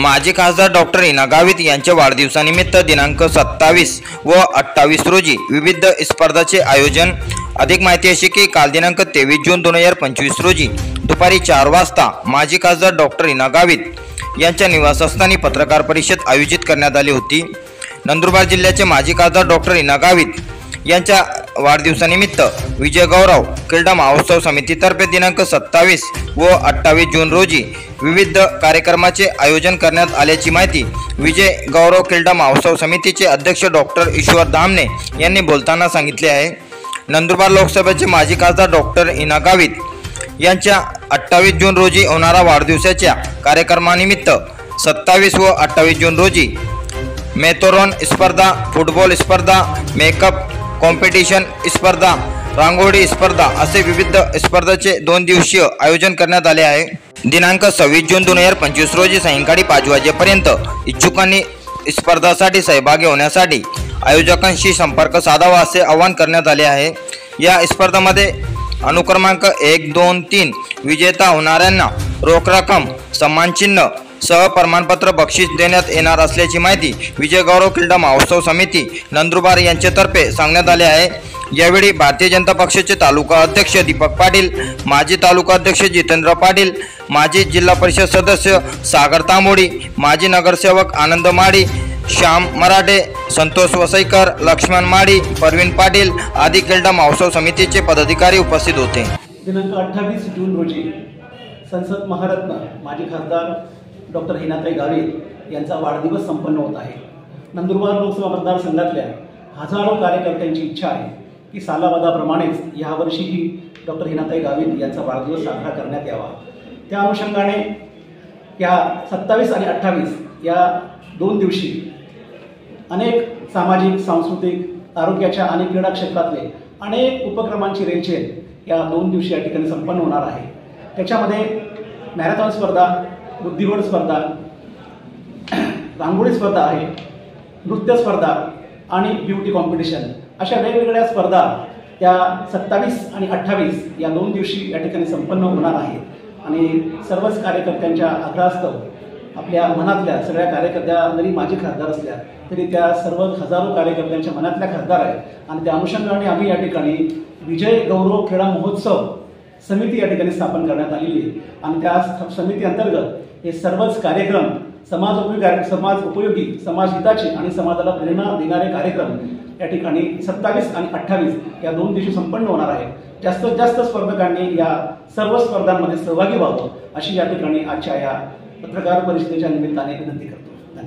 माजी खासदार डॉक्टर हिना गावित यांच्या वाढदिवसानिमित्त दिनांक 27 व 28 रोजी विविध स्पर्धांचे आयोजन। अधिक माहिती अशी की काल दिनांक 23 जून 2025 रोजी दुपारी 4 वाजता माजी खासदार डॉक्टर हिना गावित यांच्या निवासस्थानी पत्रकार परिषद आयोजित करण्यात आली होती। नंदुरबार जिल्ह्याचे माजी खासदार डॉक्टर हिना गावित यांच्या वाढदिवसानिमित्त विजय गौरव क्रीडा महोत्सव समितीतर्फे दिनांक 27 व 28 जून रोजी विविध कार्यक्रमाचे आयोजन करण्यात आल्याची माहिती विजय गौरव क्रीडा महोत्सव समितीचे अध्यक्ष डॉक्टर ईश्वर धामणे यांनी बोलताना सांगितले आहे। नंदुरबार लोकसभेचे माजी खासदार डॉक्टर हिना गावित यांच्या 28 जून रोजी होणारा वाढदिवसाच्या कार्यक्रमानिमित्त 27 व 28 जून रोजी मॅरेथॉन स्पर्धा, फुटबॉल स्पर्धा, मेकअप कॉम्पिटिशन स्पर्धा, रांगोळी स्पर्धा असे विविध स्पर्धांचे 2 दिवसीय आयोजन करण्यात आले आहे। दिनांक 26 जून 2025 रोजी सायंकाळी 5 वाजेपर्यंत इच्छुकांनी स्पर्धासाठी सहभागी होण्यासाठी आयोजकांशी संपर्क साधावा असे आवाहन करण्यात आले आहे। या स्पर्धांमध्ये अनुक्रमांक 1, 2, 3 विजेता होणाऱ्यांना रोख रक्कम, सन्मानचिन्ह सह प्रमाणपत्र बक्षीस देण्यात येणार असल्याची माहिती विजय गौरव क्रीडा महोत्सव समिती नंदुरबार यांच्यातर्फे सांगण्यात आले आहे। यावेळी भारतीय जनता पक्षाचे तालुका अध्यक्ष दीपक पाटील, माजी तालुका अध्यक्ष जितेंद्र पाटील, माजी जिल्हा परिषद सदस्य सागर तांबोळी, माजी नगरसेवक आनंद माडी, श्याम मराठे, संतोष वसईकर, लक्ष्मण माडी, परवीन पाटील आदी क्रीडा महोत्सव समितीचे पदाधिकारी उपस्थित होते। दिनांक 28 जून रोजी संसद महारत्न माजी खासदार डॉक्टर हिनाताई गावित यांचा वाढदिवस संपन्न होत आहे। नंदुरबार लोकसभा मतदारसंघातल्या हजारो कार्यकर्त्यांची इच्छा आहे की सालाबादाप्रमाणेच यावर्षीही डॉक्टर हिनाताई गावित यांचा वाढदिवस साजरा करण्यात यावा। त्या अनुषंगाने या 27 आणि 28 या 2 दिवशी अनेक सामाजिक, सांस्कृतिक, आरोग्याच्या आणि क्रीडा क्षेत्रातले अनेक उपक्रमांची रेलचेल या 2 दिवशी या ठिकाणी संपन्न होणार आहे। त्याच्यामध्ये मॅरेथॉन स्पर्धा, बुद्धिबळ स्पर्धा, रांगोळी स्पर्धा आहे, नृत्य स्पर्धा आणि ब्युटी कॉम्पिटिशन अशा वेगवेगळ्या स्पर्धा त्या 27 आणि 28 या 2 दिवशी या ठिकाणी संपन्न होणार आहेत। आणि सर्वच कार्यकर्त्यांच्या आग्रहास्तव आपल्या मनातल्या सगळ्या कार्यकर्त्या जरी माजी खासदार असल्या तरी त्या सर्व हजारो कार्यकर्त्यांच्या मनातल्या खासदार आहेत आणि त्या अनुषंगाने आम्ही या ठिकाणी विजय गौरव क्रीडा महोत्सव समिती या ठिकाणी स्थापन करण्यात आलेली आहे। आणि त्या समिती अंतर्गत हे सर्वच कार्यक्रम समाज उपयोगी, समाजहिताचे आणि समाजाला प्रेरणा देणारे कार्यक्रम या ठिकाणी 27 आणि 28 या 2 दिवशी संपन्न होणार आहे। जास्तीत जास्त स्पर्धकांनी या सर्व स्पर्धांमध्ये सहभागी व्हावं अशी या ठिकाणी आजच्या या पत्रकार परिषदेच्या निमित्ताने विनंती करतो।